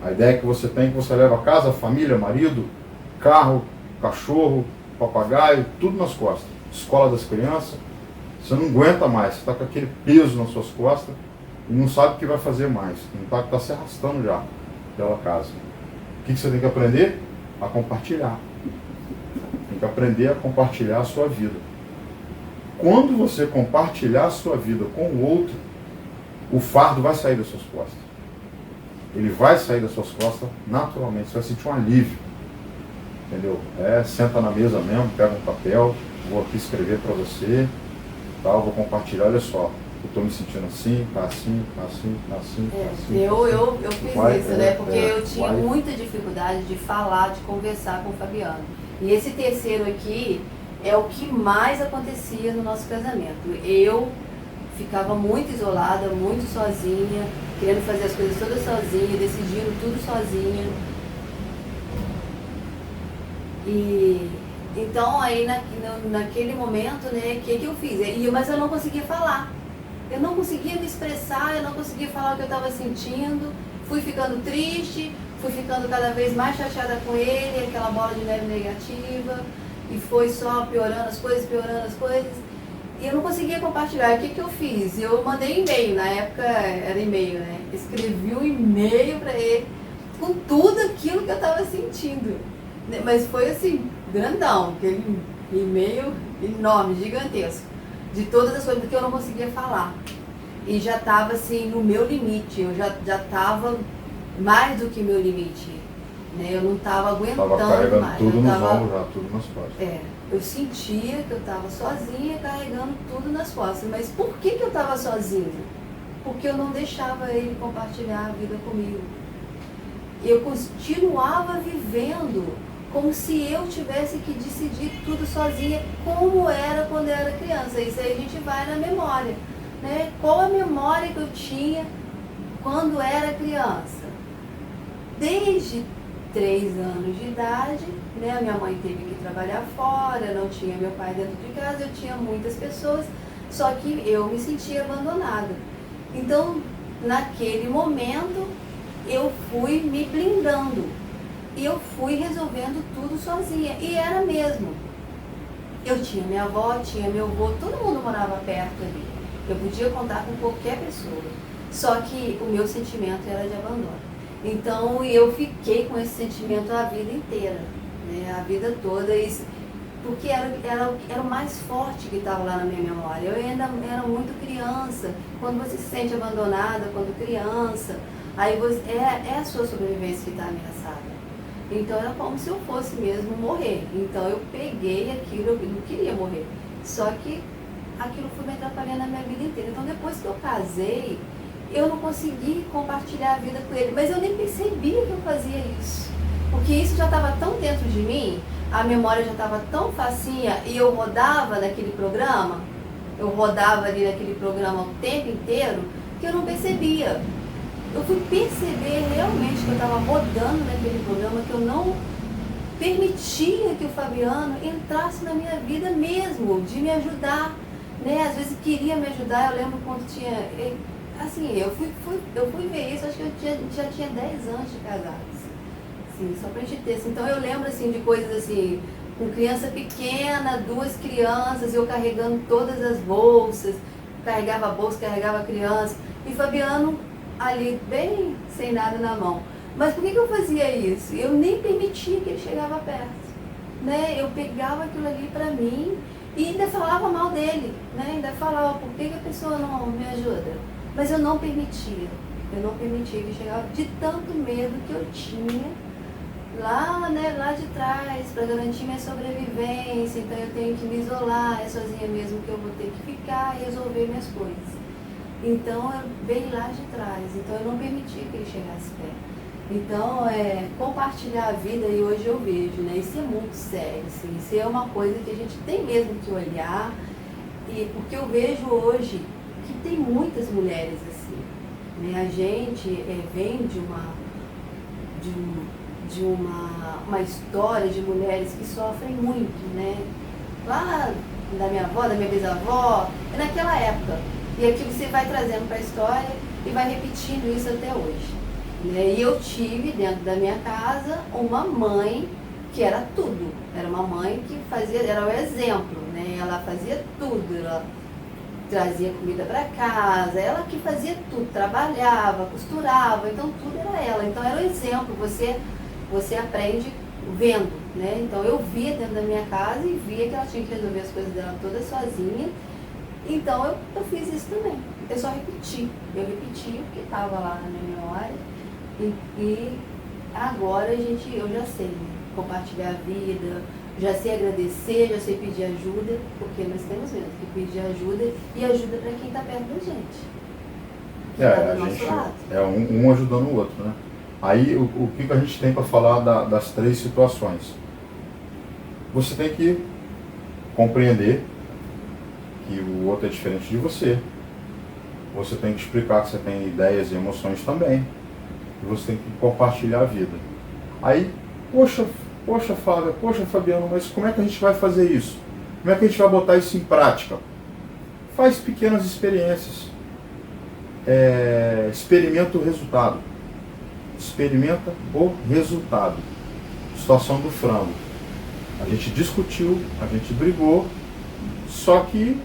A ideia que você tem é que você leva a casa, a família, marido, carro, cachorro, papagaio, tudo nas costas. Escola das crianças. Você não aguenta mais, você está com aquele peso nas suas costas e não sabe o que vai fazer mais. Está se arrastando já pela casa. O que você tem que aprender? A compartilhar. Tem que aprender a compartilhar a sua vida. Quando você compartilhar a sua vida com o outro, o fardo vai sair das suas costas. Ele vai sair das suas costas naturalmente. Você vai sentir um alívio. Entendeu? Senta na mesa mesmo, pega um papel, vou aqui escrever para você, tal, vou compartilhar, olha só, eu estou me sentindo assim, tá assim, tá assim, tá assim, tá assim. Eu fiz isso, né? Porque eu tinha muita dificuldade de falar, de conversar com o Fabiano. E esse terceiro aqui é o que mais acontecia no nosso casamento. Eu ficava muito isolada, muito sozinha, querendo fazer as coisas todas sozinha, decidindo tudo sozinha. E então aí naquele momento, né, o que eu fiz? Mas eu não conseguia falar. Eu não conseguia me expressar, eu não conseguia falar o que eu estava sentindo. Fui ficando triste, fui ficando cada vez mais chateada com ele, aquela bola de neve negativa, e foi só piorando as coisas. E eu não conseguia compartilhar. O que eu fiz? Eu mandei e-mail, na época era e-mail, né? Escrevi um e-mail para ele com tudo aquilo que eu estava sentindo. Mas foi assim, grandão, aquele e-mail enorme, gigantesco, de todas as coisas que eu não conseguia falar. E já estava assim no meu limite, eu já estava mais do que meu limite. Né? Eu não estava aguentando mais. Estava carregando tudo nos ombros já, tudo nas costas. Eu sentia que eu estava sozinha, carregando tudo nas costas. Mas por que eu estava sozinha? Porque eu não deixava ele compartilhar a vida comigo. Eu continuava vivendo como se eu tivesse que decidir tudo sozinha, como era quando eu era criança. Isso aí a gente vai na memória. Né? Qual a memória que eu tinha quando era criança? Desde 3 anos de idade, né? A minha mãe teve que trabalhar fora, não tinha meu pai dentro de casa, eu tinha muitas pessoas, só que eu me sentia abandonada. Então, naquele momento, eu fui me blindando e eu fui resolvendo tudo sozinha, e era mesmo. Eu tinha minha avó, tinha meu avô, todo mundo morava perto ali. Eu podia contar com qualquer pessoa, só que o meu sentimento era de abandono. Então eu fiquei com esse sentimento a vida inteira, né? A vida toda, porque era o mais forte que estava lá na minha memória. Eu ainda era muito criança. Quando você se sente abandonada, quando criança, aí é a sua sobrevivência que está ameaçada. Então era como se eu fosse mesmo morrer. Então eu peguei aquilo, eu não queria morrer. Só que aquilo foi me atrapalhando a minha vida inteira. Então depois que eu casei, eu não consegui compartilhar a vida com ele, mas eu nem percebia que eu fazia isso, porque isso já estava tão dentro de mim, a memória já estava tão facinha, e eu rodava naquele programa, eu rodava ali naquele programa o tempo inteiro, que eu não percebia. Eu fui perceber realmente que eu estava rodando naquele programa, que eu não permitia que o Fabiano entrasse na minha vida mesmo, de me ajudar, né? Às vezes queria me ajudar. Eu lembro quando tinha... Assim, eu fui ver isso, acho que eu já tinha 10 anos de casados, assim, só pra gente ter. Então eu lembro assim de coisas assim, com criança pequena, 2 crianças, eu carregando todas as bolsas, carregava a bolsa, carregava a criança, e Fabiano ali, bem sem nada na mão. Mas por que eu fazia isso? Eu nem permitia que ele chegava perto, né? Eu pegava aquilo ali para mim e ainda falava mal dele, né? Ainda falava, por que a pessoa não me ajuda? Mas eu não permitia que ele chegava, de tanto medo que eu tinha lá, né, lá de trás, para garantir minha sobrevivência. Então eu tenho que me isolar, é sozinha mesmo que eu vou ter que ficar e resolver minhas coisas. Então eu veio lá de trás, então eu não permitia que ele chegasse perto. Então, compartilhar a vida, e hoje eu vejo, né, isso é muito sério, assim, isso é uma coisa que a gente tem mesmo que olhar, e porque eu vejo hoje que tem muitas mulheres assim, né, a gente vem de uma história de mulheres que sofrem muito, né, lá da minha avó, da minha bisavó, naquela época, e aqui você vai trazendo para a história e vai repetindo isso até hoje. E eu tive dentro da minha casa uma mãe que era tudo, era uma mãe que fazia, era o exemplo, né? Ela fazia tudo, ela trazia comida para casa, ela que fazia tudo, trabalhava, costurava, então tudo era ela, então era o exemplo, você aprende vendo, né? Então eu via dentro da minha casa e via que ela tinha que resolver as coisas dela toda sozinha, então eu fiz isso também, eu só repeti, eu repeti o que estava lá na minha memória. E agora eu já sei, né? Compartilhar a vida, já sei agradecer, já sei pedir ajuda, porque nós temos mesmo que pedir ajuda e ajuda para quem está perto da gente. A gente um ajudando o outro, né? Aí o que a gente tem para falar das 3 situações? Você tem que compreender que o outro é diferente de você. Você tem que explicar que você tem ideias e emoções também. E você tem que compartilhar a vida. Aí, poxa Flávia, poxa Fabiano, mas como é que a gente vai fazer isso? Como é que a gente vai botar isso em prática? Faz pequenas experiências. Experimenta o resultado. Experimenta o resultado. Situação do frango. A gente discutiu, a gente brigou, só que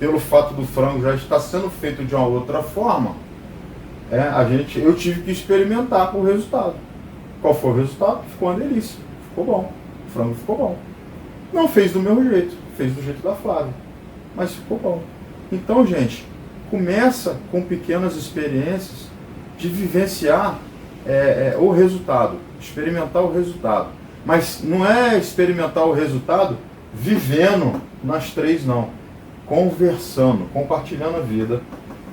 pelo fato do frango já estar sendo feito de uma outra forma, eu tive que experimentar o resultado. Qual foi o resultado? Ficou uma delícia, ficou bom, o frango ficou bom. Não fez do meu jeito, fez do jeito da Flávia, mas ficou bom. Então, gente, começa com pequenas experiências de vivenciar o resultado, experimentar o resultado. Mas não é experimentar o resultado vivendo nas 3, não. Conversando, compartilhando a vida,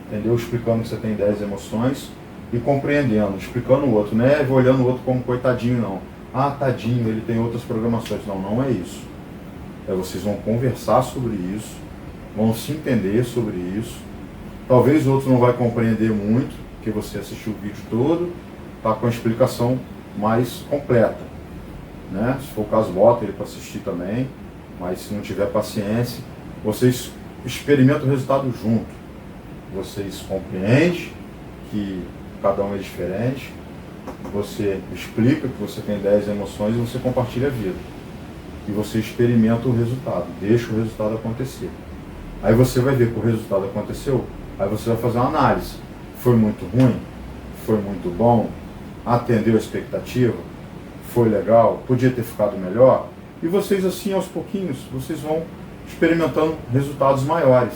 entendeu? Explicando que você tem 10 emoções e compreendendo, explicando o outro, não é olhando o outro como coitadinho, não. Ah, tadinho, ele tem outras programações. Não, não é isso. Vocês vão conversar sobre isso, vão se entender sobre isso. Talvez o outro não vai compreender muito, porque você assistiu o vídeo todo, está com a explicação mais completa, né? Se for o caso, bota ele para assistir também, mas se não tiver paciência, vocês experimentam o resultado junto. Vocês compreendem que cada um é diferente, você explica que você tem 10 emoções e você compartilha a vida. E você experimenta o resultado, deixa o resultado acontecer. Aí você vai ver que o resultado aconteceu, aí você vai fazer uma análise. Foi muito ruim? Foi muito bom? Atendeu a expectativa? Foi legal? Podia ter ficado melhor? E vocês assim, aos pouquinhos, vocês vão experimentando resultados maiores.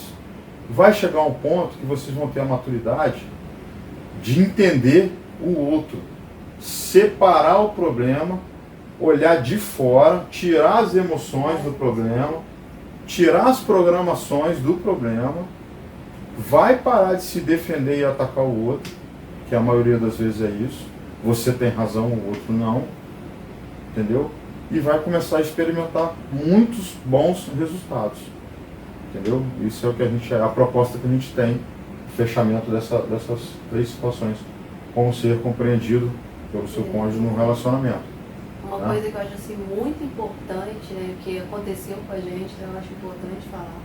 Vai chegar um ponto que vocês vão ter a maturidade de entender o outro, separar o problema, olhar de fora, tirar as emoções do problema, tirar as programações do problema, vai parar de se defender e atacar o outro, que a maioria das vezes é isso. Você tem razão, o outro não, entendeu? E vai começar a experimentar muitos bons resultados, entendeu? Isso é o que a proposta que a gente tem, o fechamento dessas 3 situações, como ser compreendido pelo seu cônjuge no relacionamento. Uma coisa que eu acho assim, muito importante, né, que aconteceu com a gente, eu acho importante falar,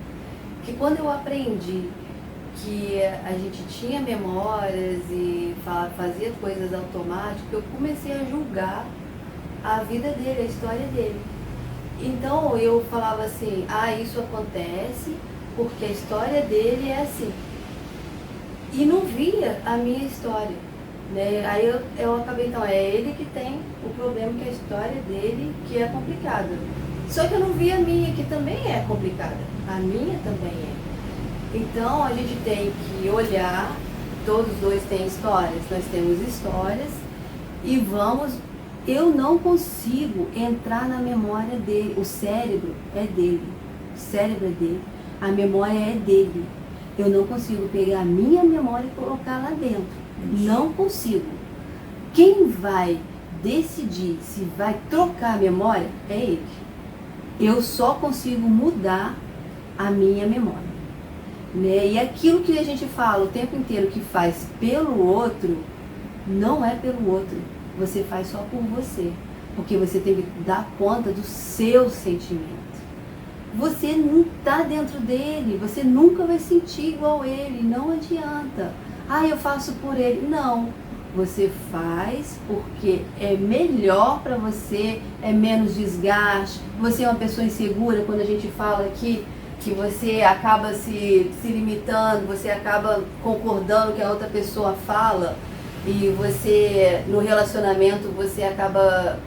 que quando eu aprendi que a gente tinha memórias e fazia coisas automáticas, eu comecei a julgar a vida dele, a história dele. Então eu falava assim, isso acontece porque a história dele é assim. E não via a minha história, né? Aí eu acabei, então, é ele que tem o problema, que é a história dele, que é complicada. Só que eu não via a minha, que também é complicada. A minha também é. Então a gente tem que olhar, todos dois têm histórias, nós temos histórias, e eu não consigo entrar na memória dele. O cérebro é dele, a memória é dele. Eu não consigo pegar a minha memória e colocar lá dentro. Não consigo. Quem vai decidir se vai trocar a memória é ele. Eu só consigo mudar a minha memória, né? E aquilo que a gente fala o tempo inteiro que faz pelo outro, não é pelo outro. Você faz só por você. Porque você tem que dar conta do seu sentimento. Você não está dentro dele, você nunca vai sentir igual ele, não adianta. Eu faço por ele. Não, você faz porque é melhor para você, é menos desgaste. Você é uma pessoa insegura, quando a gente fala aqui que você acaba se limitando, você acaba concordando que a outra pessoa fala, e você, no relacionamento, você acaba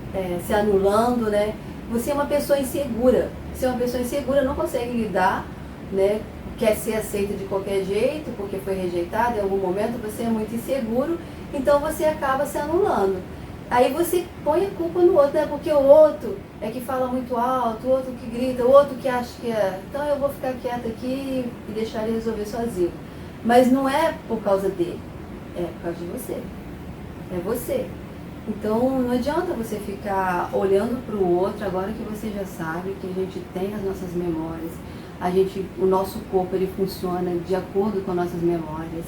se anulando, né? Você é uma pessoa insegura. Se é uma pessoa insegura, não consegue lidar, né? Quer ser aceita de qualquer jeito, porque foi rejeitado em algum momento, você é muito inseguro, então você acaba se anulando. Aí você põe a culpa no outro, né? Porque o outro é que fala muito alto, o outro que grita, o outro que acha que é. Então eu vou ficar quieta aqui e deixar ele resolver sozinho. Mas não é por causa dele, é por causa de você. É você. Então não adianta você ficar olhando para o outro, agora que você já sabe que a gente tem as nossas memórias, o nosso corpo ele funciona de acordo com as nossas memórias.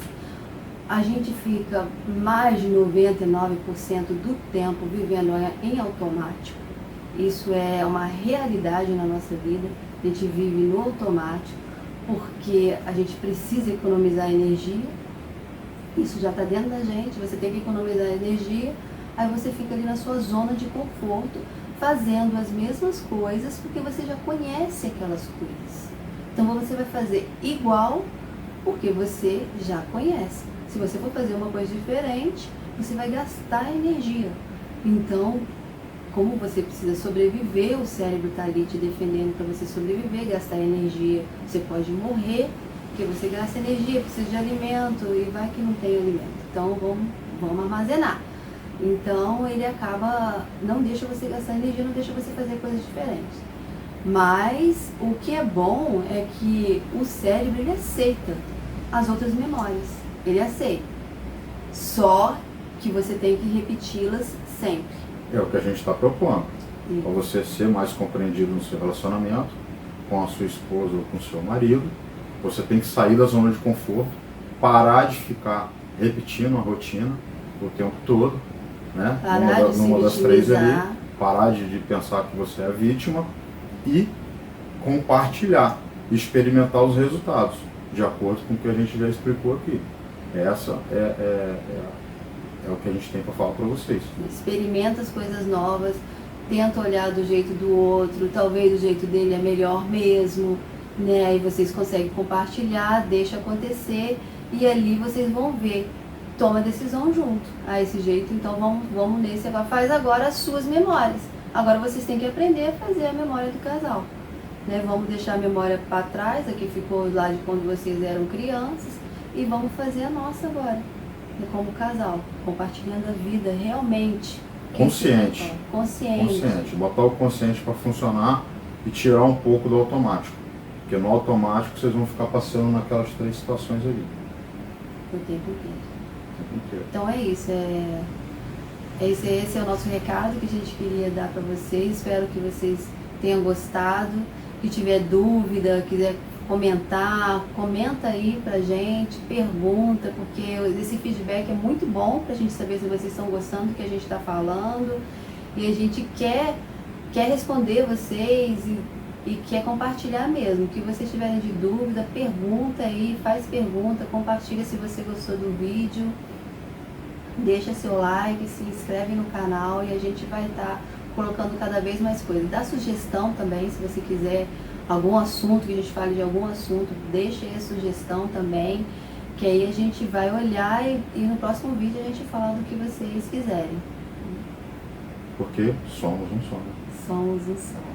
A gente fica mais de 99% do tempo vivendo em automático. Isso é uma realidade na nossa vida. A gente vive no automático porque a gente precisa economizar energia. Isso já está dentro da gente, você tem que economizar energia. Aí você fica ali na sua zona de conforto, fazendo as mesmas coisas, porque você já conhece aquelas coisas. Então você vai fazer igual, porque você já conhece. Se você for fazer uma coisa diferente, você vai gastar energia. Então, como você precisa sobreviver, o cérebro está ali te defendendo para você sobreviver, gastar energia. Você pode morrer, porque você gasta energia, precisa de alimento, e vai que não tem alimento. Então vamos armazenar. Então ele acaba, não deixa você gastar energia, não deixa você fazer coisas diferentes. Mas o que é bom é que o cérebro ele aceita as outras memórias, ele aceita. Só que você tem que repeti-las sempre. É o que a gente está propondo. Para você ser mais compreendido no seu relacionamento, com a sua esposa ou com o seu marido, você tem que sair da zona de conforto, parar de ficar repetindo a rotina o tempo todo, né? Numa das três ali, parar de pensar que você é a vítima e compartilhar, experimentar os resultados, de acordo com o que a gente já explicou aqui. Essa é o que a gente tem para falar para vocês. Experimenta as coisas novas, tenta olhar do jeito do outro, talvez o jeito dele é melhor mesmo, né? Aí vocês conseguem compartilhar, deixa acontecer, e ali vocês vão ver. Toma a decisão junto. Esse jeito, então vamos nesse. Faz agora as suas memórias. Agora vocês têm que aprender a fazer a memória do casal, né? Vamos deixar a memória para trás, a que ficou lá de quando vocês eram crianças, e vamos fazer a nossa agora, né? Como casal, compartilhando a vida realmente. Consciente. Consciente. Botar o consciente para funcionar e tirar um pouco do automático. Porque no automático vocês vão ficar passando naquelas três situações ali. O tempo inteiro. Então é isso, esse é o nosso recado que a gente queria dar para vocês. Espero que vocês tenham gostado. Se tiver dúvida, quiser comentar, comenta aí pra gente, pergunta, porque esse feedback é muito bom pra gente saber se vocês estão gostando do que a gente está falando, e a gente quer responder vocês e quer compartilhar mesmo. Que vocês tiverem de dúvida, pergunta aí, faz pergunta, compartilha se você gostou do vídeo, deixa seu like, se inscreve no canal, e a gente vai estar colocando cada vez mais coisas. Dá sugestão também, se você quiser algum assunto, que a gente fale de algum assunto, deixa aí a sugestão também, que aí a gente vai olhar e no próximo vídeo a gente fala do que vocês quiserem. Porque somos um só. Somos um só.